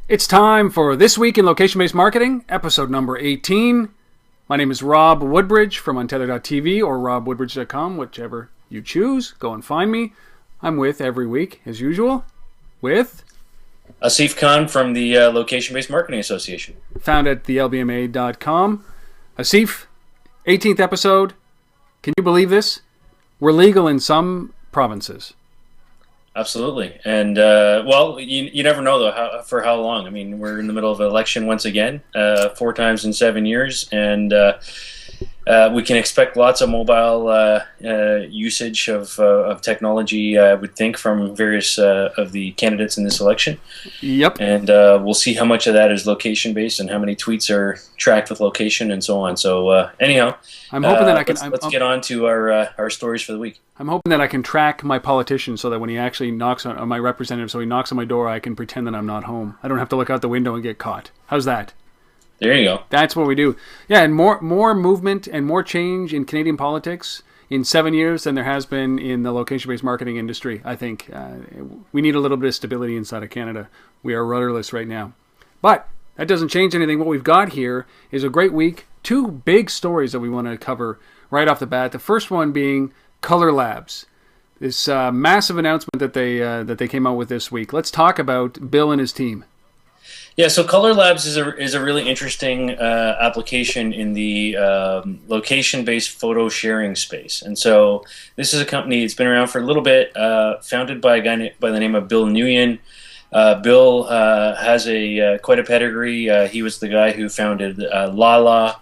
It's time for This Week in Location-Based Marketing, episode number 18. My name is Rob Woodbridge from Untether.tv or robwoodbridge.com, whichever you choose. Go and find me. I'm with every week, as usual, with Asif Khan from the Location-Based Marketing Association. Found at thelbma.com. Asif, 18th episode. Can you believe this? We're legal in some provinces. Absolutely. And, well, you never know, though, for how long. I mean, we're in the middle of an election once again, 4 times in 7 years, and we can expect lots of mobile usage of technology, I would think, from various of the candidates in this election. Yep. And we'll see how much of that is location-based and how many tweets are tracked with location and so on. So, anyhow, I'm hoping that I can. Let's get on to our stories for the week. I'm hoping that I can track my politician so that when he actually knocks on my representative, so he knocks on my door, I can pretend that I'm not home. I don't have to look out the window and get caught. How's that? There you go. That's what we do. Yeah, and more movement and more change in Canadian politics in 7 years than there has been in the location-based marketing industry. I think we need a little bit of stability inside of Canada. We are rudderless right now. But that doesn't change anything. What we've got here is a great week. 2 big stories that we want to cover right off the bat. The first one being Color Labs. This massive announcement that they came out with this week. Let's talk about Bill and his team. Yeah, so Color Labs is a really interesting application in the location-based photo sharing space. And so this is a company that's been around for a little bit, founded by a guy by the name of Bill Nguyen. Bill has quite a pedigree. He was the guy who founded Lala,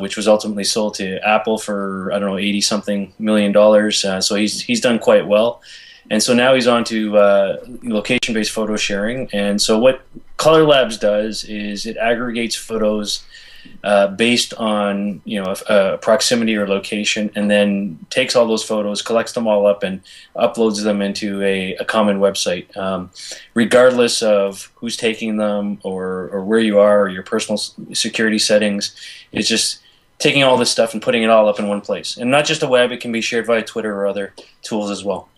which was ultimately sold to Apple for, I don't know, $80-something million. So he's done quite well. And so now he's on to location-based photo sharing. And so what Color Labs does is it aggregates photos based on proximity or location, and then takes all those photos, collects them all up, and uploads them into a common website, regardless of who's taking them or where you are or your personal security settings. It's just taking all this stuff and putting it all up in one place. And not just a web, it can be shared via Twitter or other tools as well.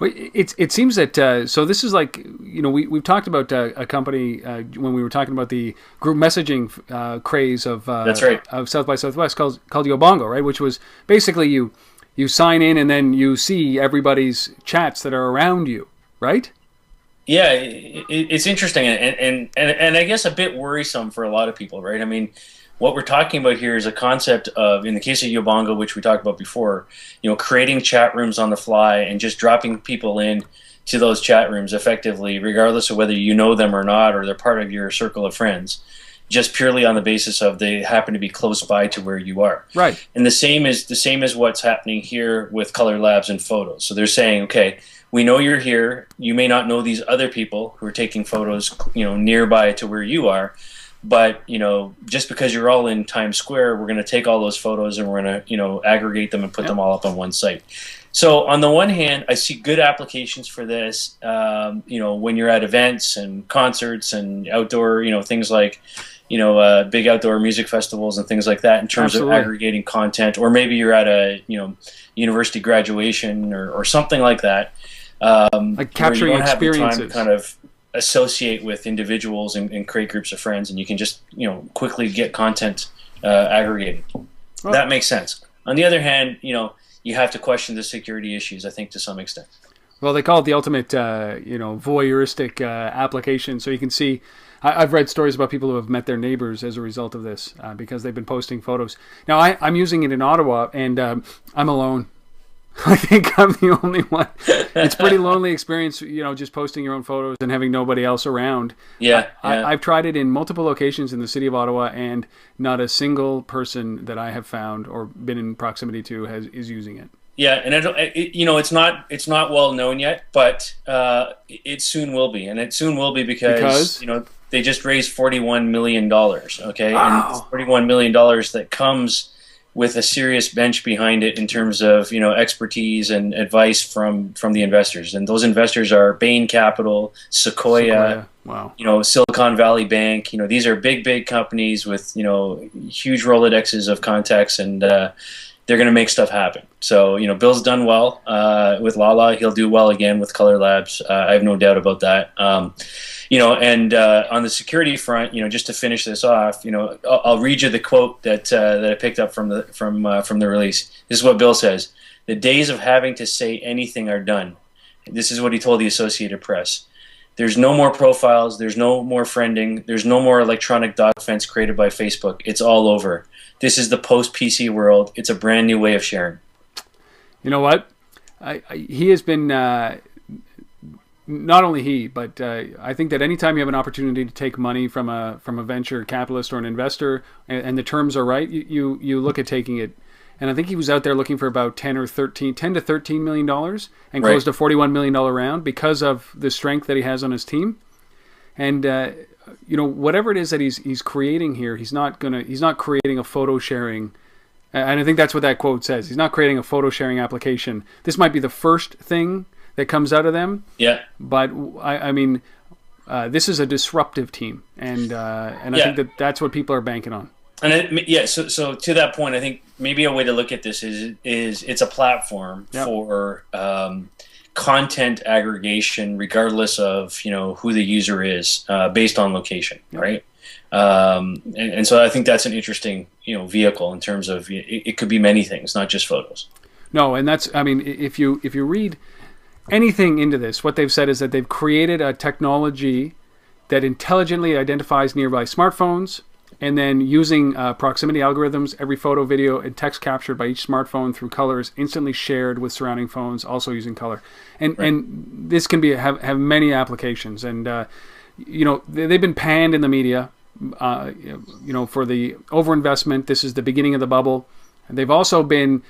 Well, it seems that so this is like, we've talked about a company when we were talking about the group messaging craze of that's right, of South by Southwest called Yobongo, right? Which was basically you sign in and then you see everybody's chats that are around you, right? Yeah, it's interesting and I guess a bit worrisome for a lot of people, right? I mean, what we're talking about here is a concept of, in the case of Yobongo, which we talked about before, creating chat rooms on the fly and just dropping people in to those chat rooms effectively, regardless of whether you know them or not, or they're part of your circle of friends, just purely on the basis of they happen to be close by to where you are. Right. And the same is what's happening here with Color Labs and photos. So they're saying, okay, we know you're here. You may not know these other people who are taking photos, nearby to where you are. But, just because you're all in Times Square, we're going to take all those photos and we're going to, aggregate them and put them all up on one site. So on the one hand, I see good applications for this, when you're at events and concerts and outdoor, things like, big outdoor music festivals and things like that in terms Absolutely. of aggregating content. Or maybe you're at a, university graduation or something like that. Like capturing where you don't have the experiences. time to kind of associate with individuals and create groups of friends, and you can just quickly get content aggregated. Well, that makes sense. On the other hand, you have to question the security issues, I think, to some extent. Well, they call it the ultimate voyeuristic application. So you can see, I've read stories about people who have met their neighbors as a result of this because they've been posting photos. Now I'm using it in Ottawa, and I'm alone. I think I'm the only one. It's a pretty lonely experience, just posting your own photos and having nobody else around. Yeah, I've tried it in multiple locations in the city of Ottawa, and not a single person that I have found or been in proximity to is using it. Yeah, and it's not well known yet, but it soon will be, and it soon will be because they just raised $41 million. Okay, wow. And $41 million that comes with a serious bench behind it in terms of expertise and advice from the investors, and those investors are Bain Capital, Sequoia. Wow. Silicon Valley Bank. These are big companies with huge Rolodexes of contacts, and they're going to make stuff happen. So, Bill's done well with Lala. He'll do well again with Color Labs. I have no doubt about that. And on the security front, just to finish this off, I'll read you the quote that I picked up from the release. This is what Bill says: "The days of having to say anything are done." This is what he told the Associated Press. "There's no more profiles. There's no more friending. There's no more electronic dog fence created by Facebook. It's all over. This is the post-PC world. It's a brand new way of sharing." You know what? He has been, not only he, but I think that anytime you have an opportunity to take money from a venture capitalist or an investor, and the terms are right, you look at taking it. And I think he was out there looking for about $10 to $13 million and closed a $41 million round because of the strength that he has on his team. And whatever it is that he's creating here, he's not creating a photo sharing. And I think that's what that quote says. He's not creating a photo sharing application. This might be the first thing that comes out of them. Yeah. But I mean, this is a disruptive team, and I think that's what people are banking on. And so to that point, I think maybe a way to look at this is it's a platform for content aggregation, regardless of who the user is, based on location, right? And so I think that's an interesting vehicle in terms of it could be many things, not just photos. No, and that's, I mean, if you read anything into this, what they've said is that they've created a technology that intelligently identifies nearby smartphones. And then using proximity algorithms, every photo, video, and text captured by each smartphone through color is instantly shared with surrounding phones, also using color. And this can have many applications. And they've been panned in the media, for the overinvestment. This is the beginning of the bubble. And they've also been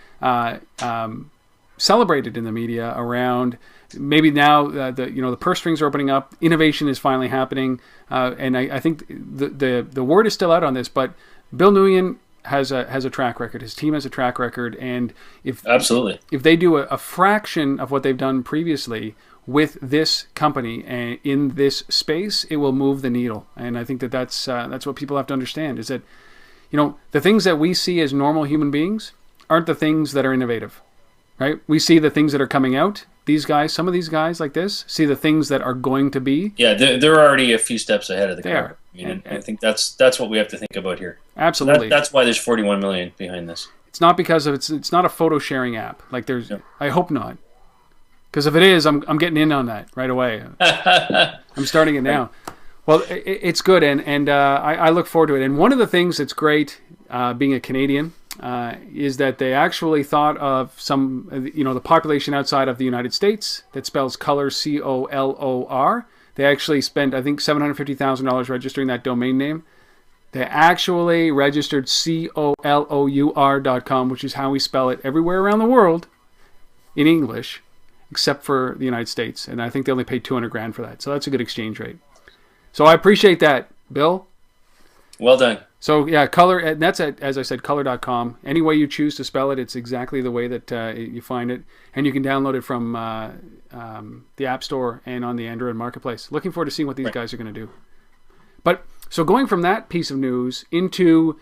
celebrated in the media around. Maybe now the purse strings are opening up. Innovation is finally happening, and I think the word is still out on this. But Bill Nguyen has a track record. His team has a track record, and if they do a fraction of what they've done previously with this company in this space, it will move the needle. And I think that's what people have to understand is that the things that we see as normal human beings aren't the things that are innovative, right? We see the things that are coming out. These guys, some of these guys like this, see the things that are going to be. Yeah, they're already a few steps ahead of the curve. And I think that's what we have to think about here. Absolutely. That's why there's 41 million behind this. It's not because of it's not a photo sharing app. Like there's, I hope not, because if it is, I'm getting in on that right away. I'm starting it now. Well, it's good, and I look forward to it. And one of the things that's great, being a Canadian, is that they actually thought of some, the population outside of the United States that spells color COLOR. They actually spent, I think, $750,000 registering that domain name. They actually registered COLOUR.com, which is how we spell it everywhere around the world in English, except for the United States. And I think they only paid $200,000 for that. So that's a good exchange rate. So I appreciate that, Bill. Well done. So yeah, color, and that's at, as I said, color.com. Any way you choose to spell it, it's exactly the way that you find it. And you can download it from the App Store and on the Android Marketplace. Looking forward to seeing what these guys are going to do. But so going from that piece of news into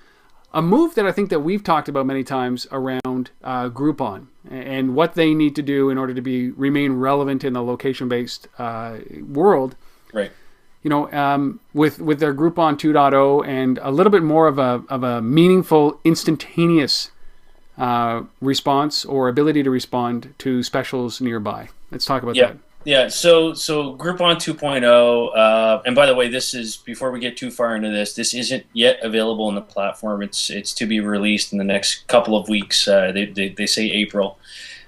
a move that I think that we've talked about many times around Groupon and what they need to do in order to remain relevant in the location-based world. Right. With their Groupon 2.0 and a little bit more of a meaningful, instantaneous response or ability to respond to specials nearby. Let's talk about that. Yeah, so Groupon 2.0, and by the way, this is, before we get too far into this isn't yet available on the platform. It's to be released in the next couple of weeks. They say April.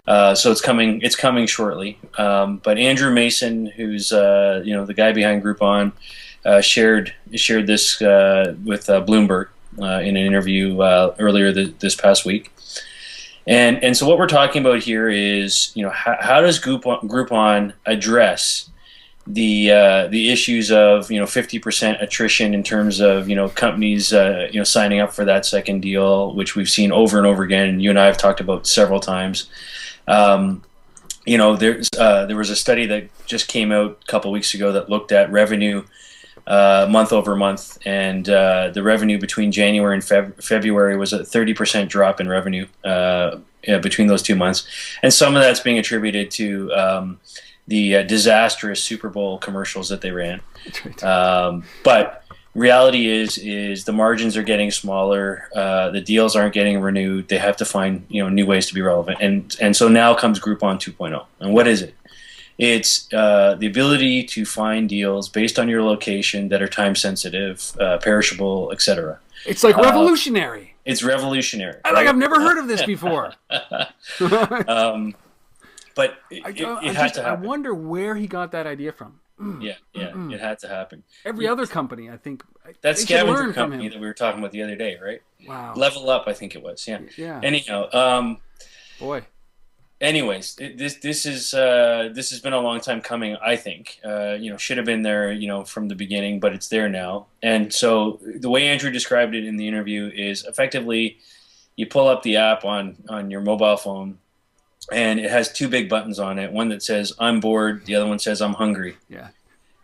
So it's coming shortly. But Andrew Mason, who's the guy behind Groupon, shared this with Bloomberg in an interview earlier this past week. And so what we're talking about here is how does Groupon address the issues of 50% attrition in terms of companies signing up for that second deal, which we've seen over and over again, and you and I have talked about several times. There was a study that just came out a couple weeks ago that looked at revenue month over month, and the revenue between January and February was a 30% drop in revenue between those 2 months, and some of that's being attributed to the disastrous Super Bowl commercials that they ran. But reality is the margins are getting smaller, the deals aren't getting renewed. They have to find new ways to be relevant, and so now comes Groupon 2.0. And what is it? It's the ability to find deals based on your location that are time sensitive, perishable, etc. It's like revolutionary. It's revolutionary. I've never heard of this before. But it had to happen. I wonder where he got that idea from. It had to happen. Every other company, I think. That scavenger company that we were talking about the other day, right? Wow. Level Up, I think it was. Yeah. Anyhow, boy. Anyways, this has been a long time coming. I think should have been there from the beginning, but it's there now. And so the way Andrew described it in the interview is effectively you pull up the app on your mobile phone, and it has two big buttons on it. One that says I'm bored, the other one says I'm hungry. Yeah.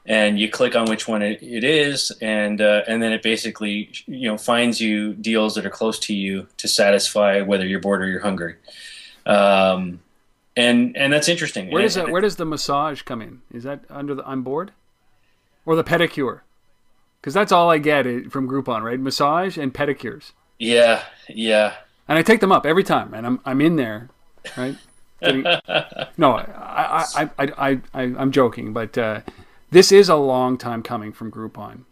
And you click on which one it is, and then it basically finds you deals that are close to you to satisfy whether you're bored or you're hungry. And that's interesting. Where does the massage come in? Is that under the I'm bored? Or the pedicure? Because that's all I get from Groupon, right? Massage and pedicures. Yeah. And I take them up every time, and I'm in there, right? No, I'm joking, but this is a long time coming from Groupon.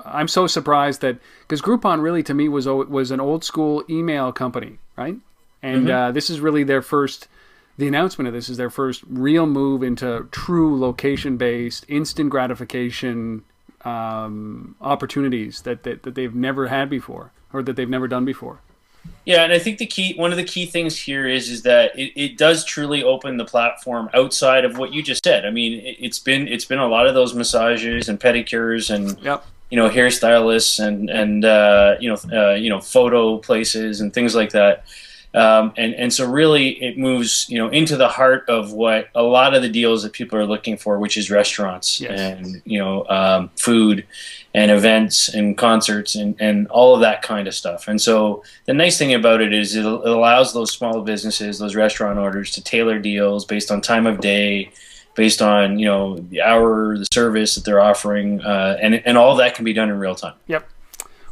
I'm so surprised that because Groupon really to me was an old school email company, right? And this is really their first. The announcement of this is their first real move into true location-based, instant gratification opportunities that they've never had before, or that they've never done before. Yeah, and I think one of the key things here is that it does truly open the platform outside of what you just said. I mean, it's been a lot of those massages and pedicures and hairstylists and photo places and things like that. And so really it moves, into the heart of what a lot of the deals that people are looking for, which is restaurants and, food and events and concerts and all of that kind of stuff. And so the nice thing about it is it allows those small businesses, those restaurant owners to tailor deals based on time of day, based on, the hour, the service that they're offering, and all that can be done in real time. Yep.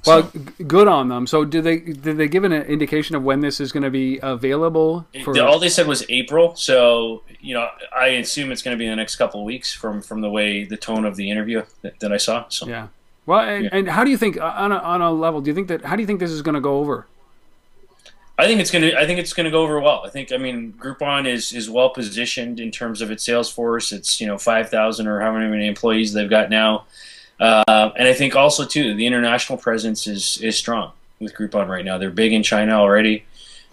Well, good on them. So did they give an indication of when this is going to be available? All they said was April. So, I assume it's going to be in the next couple of weeks from the tone of the interview that I saw. So. Yeah. Well, and how do you think on a level, how do you think this is going to go over? I think it's going to go over well. I mean, Groupon is well positioned in terms of its sales force. It's, 5,000 or how many employees they've got now. And I think also too the international presence is strong with Groupon right now. They're big in China already,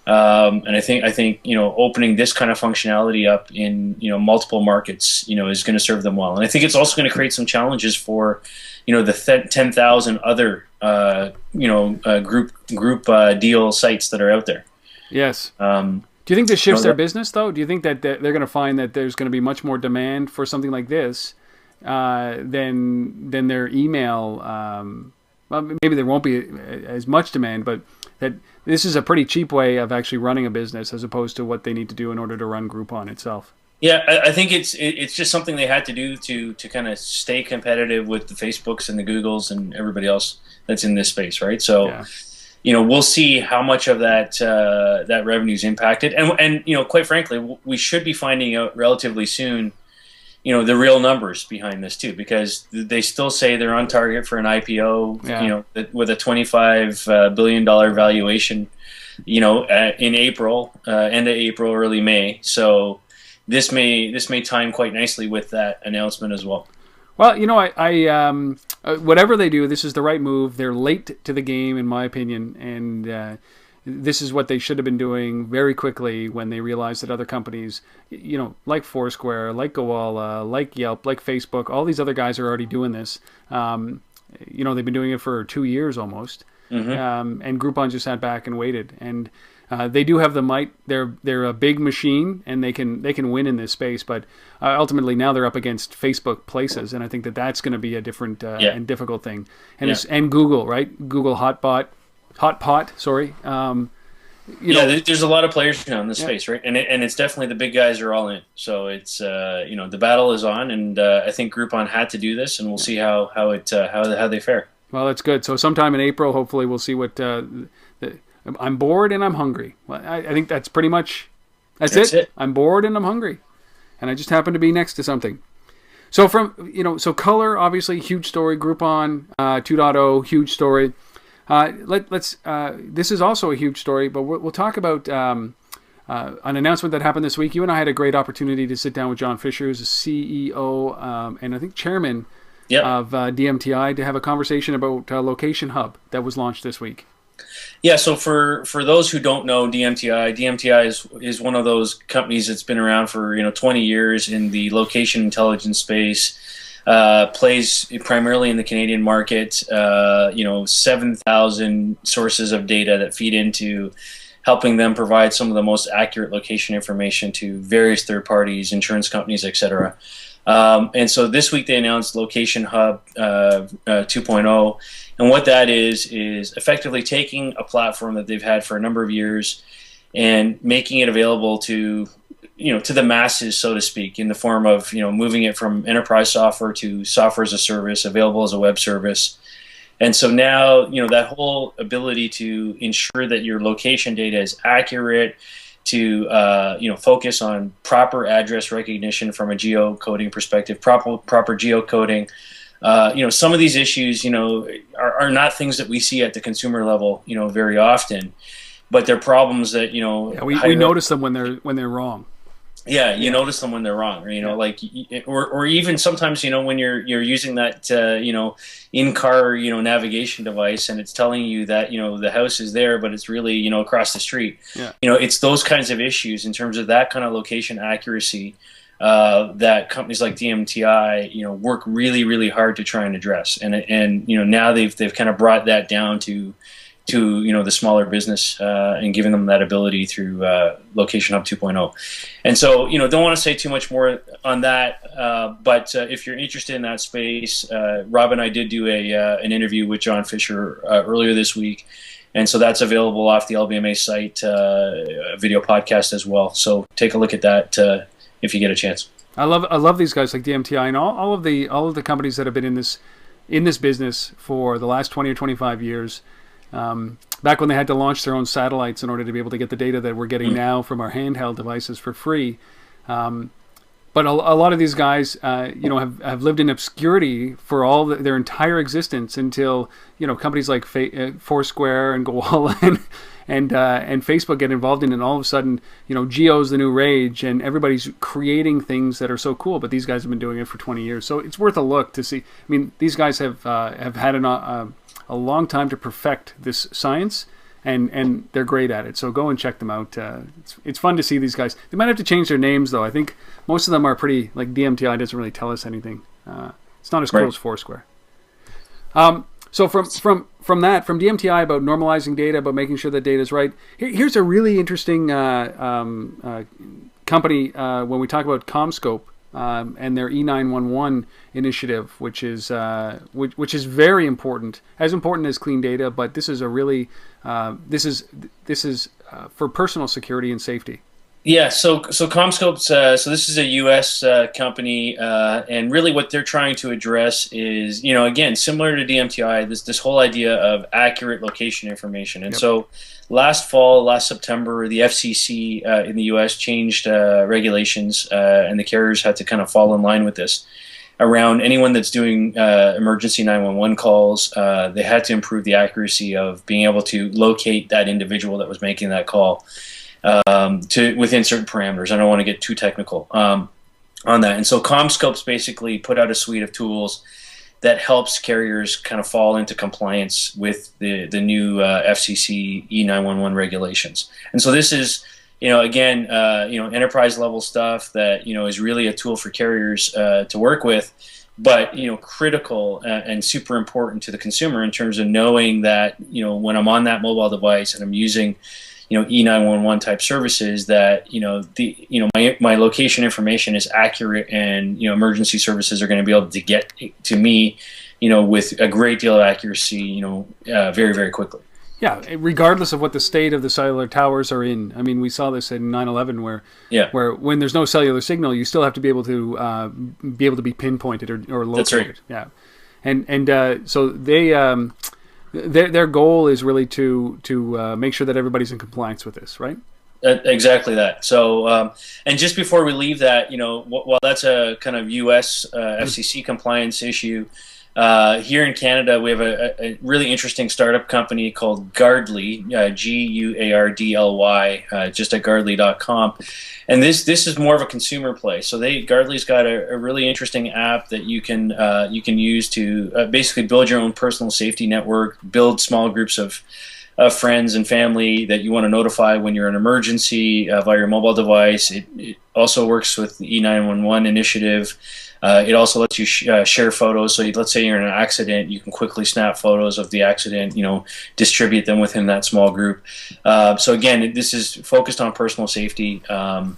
and I think opening this kind of functionality up in multiple markets is going to serve them well. And I think it's also going to create some challenges for the 10,000 other group deal sites that are out there. Yes. Do you think this shifts their business though? Do you think that they're going to find that there's going to be much more demand for something like this? Than their email. Well, maybe there won't be as much demand, but that this is a pretty cheap way of actually running a business as opposed to what they need to do in order to run Groupon itself. Yeah, I think it's just something they had to do to kind of stay competitive with the Facebooks and the Googles and everybody else that's in this space, right? So, we'll see how much of that revenue is impacted, and quite frankly, we should be finding out relatively soon. The real numbers behind this too, because they still say they're on target for an IPO, with a $25 billion valuation, in April, end of April, early May. So this may time quite nicely with that announcement as well. Well, I whatever they do, this is the right move. They're late to the game, in my opinion, and this is what they should have been doing very quickly when they realized that other companies, like Foursquare, like Gowalla, like Yelp, like Facebook, all these other guys are already doing this. They've been doing it for 2 years almost. And Groupon just sat back and waited. And They do have the might. They're a big machine, and they can win in this space. But ultimately, now they're up against Facebook Places, and I think that's going to be a different and difficult thing. And and Google, right? Google Hotpot. Sorry. There's a lot of players now in this space, right? And it's definitely the big guys are all in. So it's the battle is on, and I think Groupon had to do this, and we'll see how they fare. Well, that's good. So sometime in April, hopefully, we'll see what. I'm bored and I'm hungry. Well, I think that's pretty much that's it. I'm bored and I'm hungry, and I just happen to be next to something. So so color, obviously, huge story. Groupon 2.0, huge story. This is also a huge story, but we'll talk about an announcement that happened this week. You and I had a great opportunity to sit down with John Fisher, who's the CEO and I think chairman of DMTI, to have a conversation about Location Hub that was launched this week. Yeah, so for those who don't know DMTI is one of those companies that's been around for 20 years in the location intelligence space. Plays primarily in the Canadian market. 7,000 sources of data that feed into helping them provide some of the most accurate location information to various third parties, insurance companies, etc. And so this week they announced Location Hub 2.0, and what that is effectively taking a platform that they've had for a number of years and making it available to the masses, so to speak, in the form of moving it from enterprise software to software as a service, available as a web service. And so now that whole ability to ensure that your location data is accurate, to focus on proper address recognition from a geocoding perspective, proper geocoding. Some of these issues are not things that we see at the consumer level very often, but they're problems that we notice them when they're wrong. Yeah, you notice them when they're wrong, or even sometimes when you're using that in-car navigation device and it's telling you that the house is there, but it's really across the street. Yeah. It's those kinds of issues in terms of that kind of location accuracy that companies like DMTI work really, really hard to try and address, and now they've kind of brought that down to the smaller business and giving them that ability through Location Hub 2.0. And so don't want to say too much more on that, but if you're interested in that space, Rob and I did do an interview with John Fisher earlier this week, and so that's available off the LBMA site, a video podcast as well. So take a look at that if you get a chance. I love these guys like DMTI and all of the companies that have been in this business for the last 20 or 25 years. Back when they had to launch their own satellites in order to be able to get the data that we're getting now from our handheld devices for free. But a lot of these guys, have lived in obscurity for their entire existence until, companies like Foursquare and Gowalla and Facebook get involved in it, and all of a sudden, geo's the new rage, and everybody's creating things that are so cool. But these guys have been doing it for 20 years, so it's worth a look to see. I mean, these guys have had a long time to perfect this science, and they're great at it. So go and check them out. It's fun to see these guys. They might have to change their names, though. I think most of them are pretty, like DMTI doesn't really tell us anything. It's not as cool as Foursquare. So from DMTI about normalizing data, about making sure that data is right, here's a really interesting company when we talk about CommScope. And their E911 initiative, which is very important, as important as clean data. But this is a really this is for personal security and safety. Yeah, so CommScope's so this is a U.S. Company, and really what they're trying to address is, again, similar to DMTI, this whole idea of accurate location information. And so last September, the FCC in the U.S. changed regulations, and the carriers had to kind of fall in line with this. Around anyone that's doing emergency 911 calls, they had to improve the accuracy of being able to locate that individual that was making that call. Within certain parameters. I don't want to get too technical on that. And so CommScope's basically put out a suite of tools that helps carriers kind of fall into compliance with the new FCC E911 regulations. And so this is, again, enterprise level stuff that, is really a tool for carriers to work with, but, critical and super important to the consumer in terms of knowing that, when I'm on that mobile device and I'm using E911 type services, that my location information is accurate, and emergency services are going to be able to get to me with a great deal of accuracy, very, very quickly. Yeah, regardless of what the state of the cellular towers are in. I mean, we saw this in 9/11, where when there's no cellular signal, you still have to be able to be pinpointed or located. That's right. Yeah, and so they their goal is really to make sure that everybody's in compliance with this, right? Exactly that. So, and just before we leave that, while that's a kind of U.S. FCC compliance issue, here in Canada, we have a really interesting startup company called Guardly, Guardly, just at guardly.com. And this is more of a consumer play. So Guardly's got a really interesting app that you can use to basically build your own personal safety network, build small groups of friends and family that you want to notify when you're in an emergency via your mobile device. It also works with the E911 initiative. It also lets you share photos. So let's say you're in an accident, you can quickly snap photos of the accident, distribute them within that small group. So again, this is focused on personal safety, and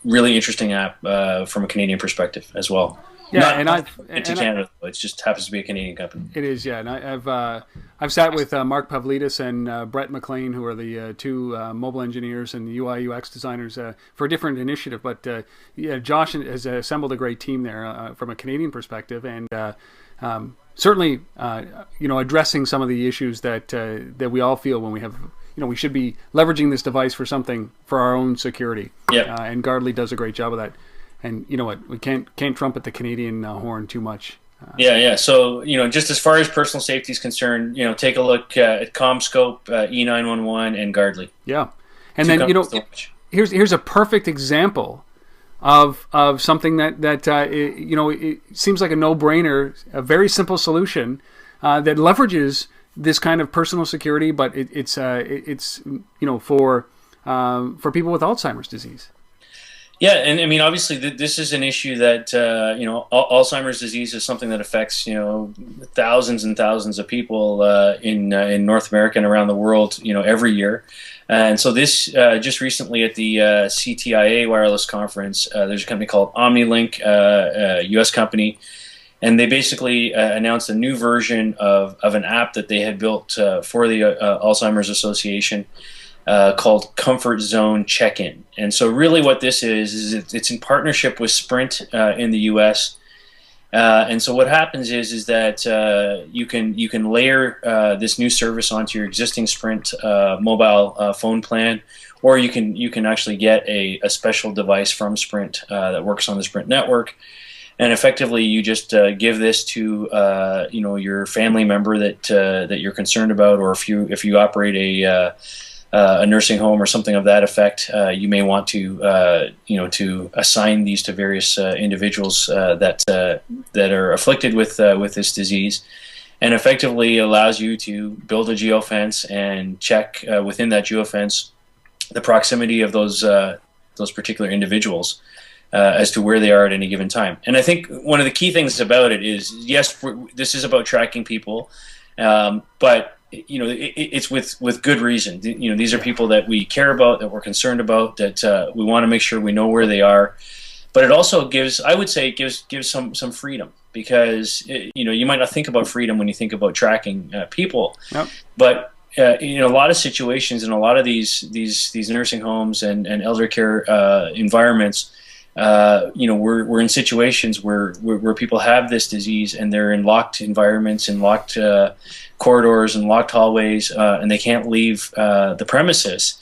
really interesting app from a Canadian perspective as well. Yeah, Canada. It just happens to be a Canadian company. It is, yeah. And I've sat with Mark Pavlidis and Brett McLean, who are the two mobile engineers and UI UX designers for a different initiative. But Josh has assembled a great team there from a Canadian perspective, and certainly addressing some of the issues that we all feel when we have. We should be leveraging this device for something for our own security. Yeah. And Guardly does a great job of that. And you know what? We can't trumpet the Canadian horn too much. Yeah. So just as far as personal safety is concerned, take a look at CommScope, E911, and Guardly. Yeah, and then here's a perfect example of something that it seems like a no-brainer, a very simple solution that leverages this kind of personal security, but it's for people with Alzheimer's disease. Yeah, and I mean, obviously, this is an issue that Alzheimer's disease is something that affects thousands and thousands of people in North America and around the world every year. And so this just recently at the CTIA wireless conference, there's a company called Omnilink, a U.S. company, and they basically announced a new version of an app that they had built for the Alzheimer's Association. Called Comfort Zone Check-In. And so really what this is it's in partnership with Sprint in the US. And so what happens is that you can layer this new service onto your existing Sprint mobile phone plan, or you can actually get a special device from Sprint that works on the Sprint network. And effectively, you just give this to your family member that you're concerned about, or if you operate a nursing home or something of that effect, you may want to assign these to various individuals that are afflicted with this disease, and effectively allows you to build a geofence and check within that geofence the proximity of those particular individuals as to where they are at any given time. And I think one of the key things about it is, yes, this is about tracking people, but it's with good reason. These are people that we care about, that we're concerned about, that we want to make sure we know where they are. But it also gives some freedom, because you might not think about freedom when you think about tracking people. Yep. But in a lot of situations, in a lot of these nursing homes and elder care environments, we're in situations where people have this disease, and they're in locked environments, in locked corridors and locked hallways, and they can't leave the premises.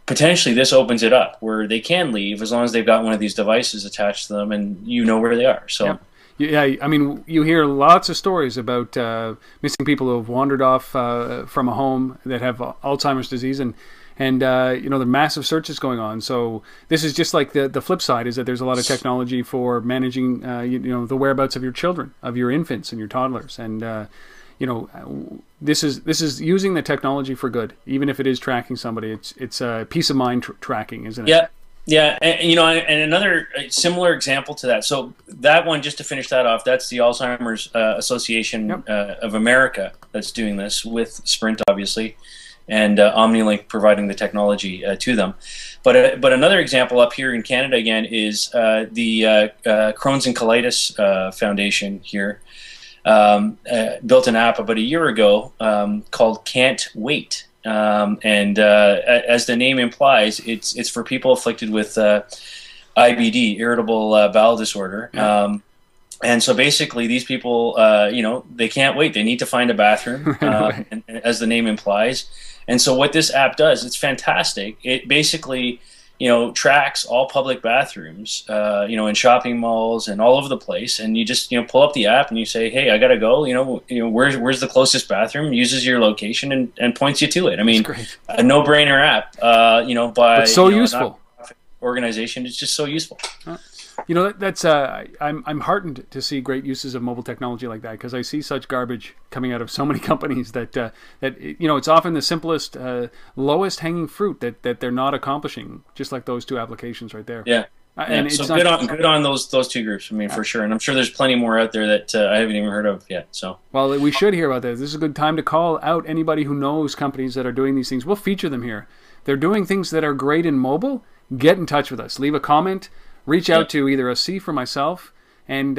Potentially this opens it up where they can leave as long as they've got one of these devices attached to them, and where they are. So yeah, I mean, you hear lots of stories about missing people who have wandered off from a home that have Alzheimer's disease, and there are massive searches going on. So this is just like the flip side, is that there's a lot of technology for managing the whereabouts of your children, of your infants and your toddlers, and this is using the technology for good, even if it is tracking somebody. It's a peace of mind tracking, isn't it? Yeah, and another similar example to that. So that one, just to finish that off, that's the Alzheimer's Association of America that's doing this with Sprint, obviously. and Omnilink providing the technology to them. But another example up here in Canada again is the Crohn's and Colitis Foundation here built an app about a year ago called Can't Wait. As the name implies, it's for people afflicted with IBD, irritable bowel disorder. Yeah. And so basically these people, they can't wait. They need to find a bathroom, and as the name implies. And so what this app does, it's fantastic. It basically, tracks all public bathrooms, in shopping malls and all over the place. And you just, pull up the app and you say, hey, I got to go, where's the closest bathroom, uses your location and points you to it. I mean, a no-brainer app, by but so useful. Organization. It's just so useful. That's I'm heartened to see great uses of mobile technology like that, because I see such garbage coming out of so many companies that it's often the simplest, lowest hanging fruit that they're not accomplishing, just like those two applications right there. Yeah. And so good on those two groups. I mean, for sure. And I'm sure there's plenty more out there that I haven't even heard of yet. So well, we should hear about this. This is a good time to call out anybody who knows companies that are doing these things. We'll feature them here. They're doing things that are great in mobile. Get in touch with us. Leave a comment. Reach out to either a C for myself, and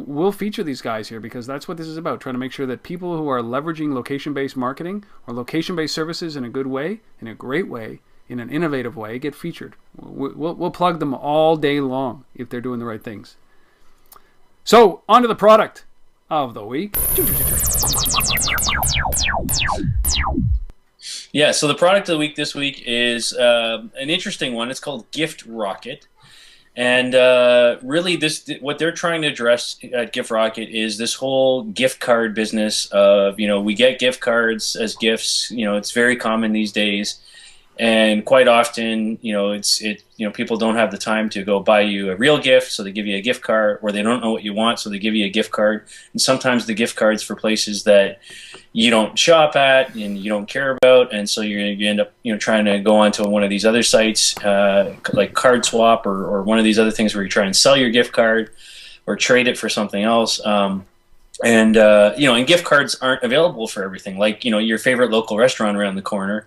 we'll feature these guys here, because that's what this is about, trying to make sure that people who are leveraging location-based marketing or location-based services in a good way, in a great way, in an innovative way, get featured. We'll plug them all day long if they're doing the right things. So, on to the product of the week. Yeah, so the product of the week this week is an interesting one. It's called GiftRocket. And really, what they're trying to address at GiftRocket is this whole gift card business of, we get gift cards as gifts. It's very common these days. And quite often, people don't have the time to go buy you a real gift, so they give you a gift card, or they don't know what you want, so they give you a gift card. And sometimes the gift card's for places that you don't shop at and you don't care about, and so you end up trying to go onto one of these other sites like Card Swap or one of these other things where you try and sell your gift card or trade it for something else. And gift cards aren't available for everything. Like your favorite local restaurant around the corner,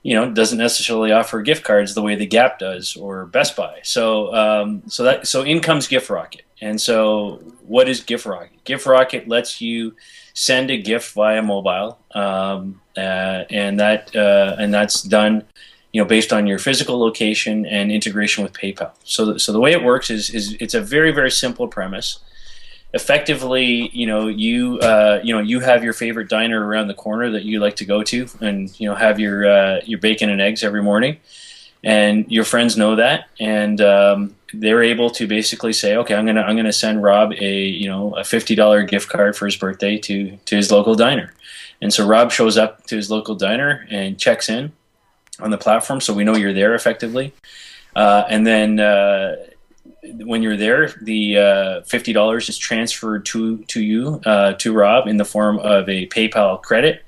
doesn't necessarily offer gift cards the way the Gap does or Best Buy. So in comes GiftRocket. And so what is GiftRocket? GiftRocket lets you send a gift via mobile, and that's done based on your physical location and integration with PayPal. So the way it works is it's a very, very simple premise. Effectively, you have your favorite diner around the corner that you like to go to, and have your bacon and eggs every morning, and your friends know that, and they're able to basically say, okay, I'm gonna send Rob a $50 gift card for his birthday to his local diner, and so Rob shows up to his local diner and checks in on the platform, so we know you're there effectively, and then. When you're there, the $50 is transferred to you, to Rob, in the form of a PayPal credit.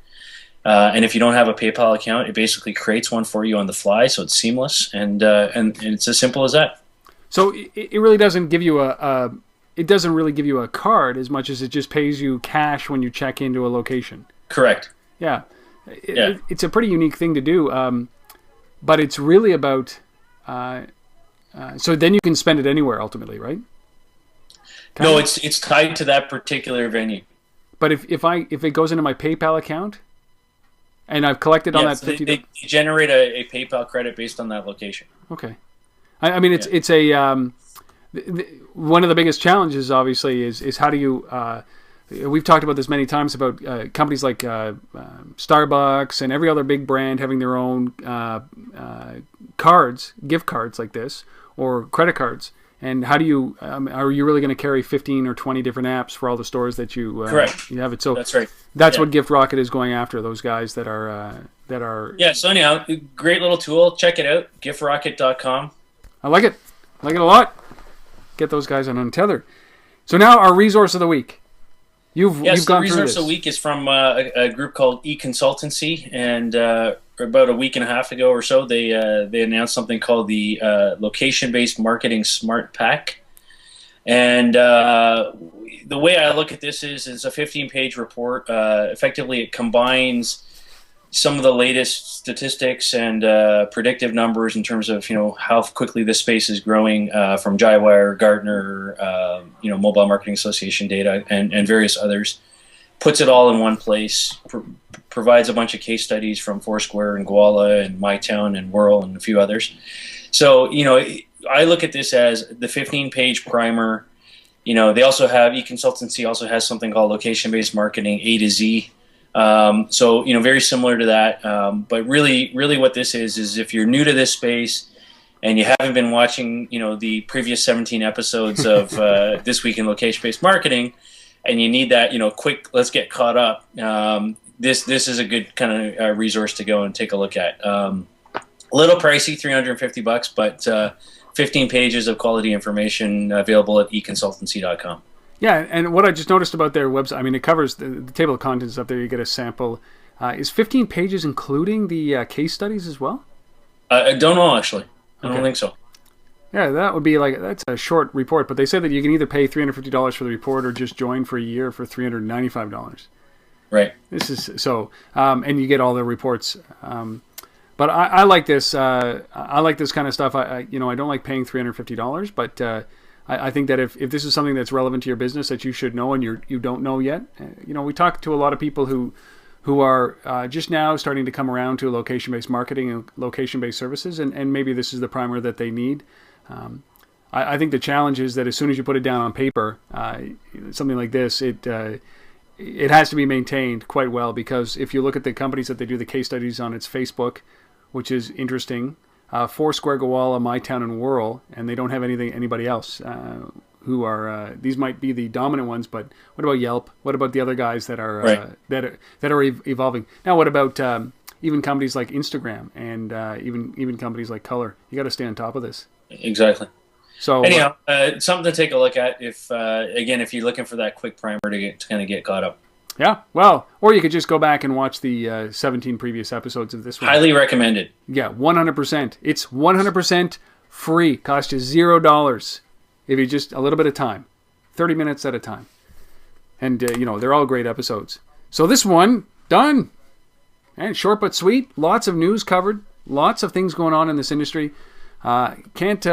And if you don't have a PayPal account, it basically creates one for you on the fly, so it's seamless, and it's as simple as that. So it really doesn't give you it doesn't really give you a card as much as it just pays you cash when you check into a location. Correct. Yeah. It's a pretty unique thing to do, but it's really about. So then you can spend it anywhere ultimately, right? No, it's tied to that particular venue. But if it goes into my PayPal account, and I've collected on that $50, they generate a PayPal credit based on that location. Okay, I mean it's a one of the biggest challenges obviously is how do you. We've talked about this many times about companies like Starbucks and every other big brand having their own cards, gift cards like this, or credit cards. And how do you, are you really going to carry 15 or 20 different apps for all the stores that you you have it? So that's right. That's what GiftRocket is going after, those guys that are... Yeah, so anyhow, great little tool. Check it out, giftrocket.com. I like it. I like it a lot. Get those guys on Untethered. So now our resource of the week. You've gone through this. The resource of the week is from a group called E-Consultancy, and about a week and a half ago or so, they announced something called the Location-Based Marketing Smart Pack. And the way I look at this is it's a 15-page report. Effectively, it combines some of the latest statistics and predictive numbers in terms of how quickly this space is growing from Jaiwire, Gartner, Mobile Marketing Association data, and various others. Puts it all in one place. Provides a bunch of case studies from Foursquare and Gowalla and MyTown and Whirl and a few others. So I look at this as the 15-page primer. They also have E-Consultancy also has something called location-based marketing A to Z. So very similar to that. But really what this is if you're new to this space and you haven't been watching the previous 17 episodes of This Week in Location-Based Marketing, and you need that quick, let's get caught up. This is a good kind of resource to go and take a look at. A little pricey, $350, but 15 pages of quality information available at econsultancy.com. Yeah, and what I just noticed about their website, I mean, it covers the table of contents up there. You get a sample. Is 15 pages including the case studies as well? I don't know, actually. I don't think so. Yeah, that would be that's a short report, but they said that you can either pay $350 for the report or just join for a year for $395. Right. This is so, and you get all the reports. But I like this. I like this kind of stuff. I don't like paying $350, but I think that if this is something that's relevant to your business that you should know and you don't know yet, we talk to a lot of people who are just now starting to come around to location-based marketing and location-based services, and maybe this is the primer that they need. I think the challenge is that as soon as you put it down on paper, something like this, it has to be maintained quite well, because if you look at the companies that they do the case studies on, it's Facebook, which is interesting, Foursquare, Gowalla, MyTown, and Whirl, and they don't have anybody else who are these might be the dominant ones. But what about Yelp? What about the other guys that are that are evolving? Now, what about even companies like Instagram and even companies like Color? You got to stay on top of this. Exactly. So anyhow, something to take a look at if you're looking for that quick primer to kind of get caught up. Yeah, well, or you could just go back and watch the 17 previous episodes of this one. Highly recommended. Yeah, 100%. It's 100% free. Cost you $0 if you just a little bit of time, 30 minutes at a time, and they're all great episodes. So this one done, and short but sweet. Lots of news covered. Lots of things going on in this industry. Can't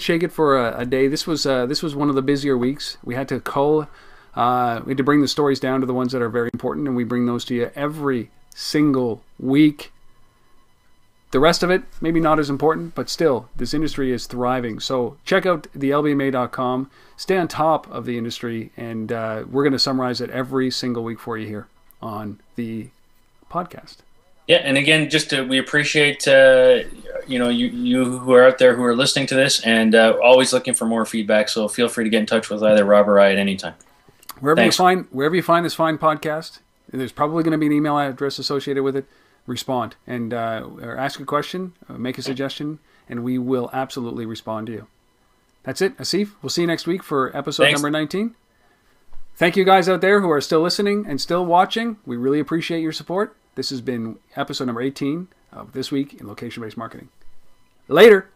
shake it for a day. This was one of the busier weeks. We had to cull. We had to bring the stories down to the ones that are very important, and we bring those to you every single week. The rest of it, maybe not as important, but still, this industry is thriving. So check out thelbma.com. Stay on top of the industry, and we're going to summarize it every single week for you here on the podcast. Yeah, and again, we appreciate you who are out there who are listening to this, and always looking for more feedback. So feel free to get in touch with either Rob or I at any time. Wherever you find this fine podcast, there's probably going to be an email address associated with it. Respond and or ask a question, make a suggestion, and we will absolutely respond to you. That's it, Asif. We'll see you next week for episode number 19. Thank you guys out there who are still listening and still watching. We really appreciate your support. This has been episode number 18 of This Week in Location-Based Marketing. Later.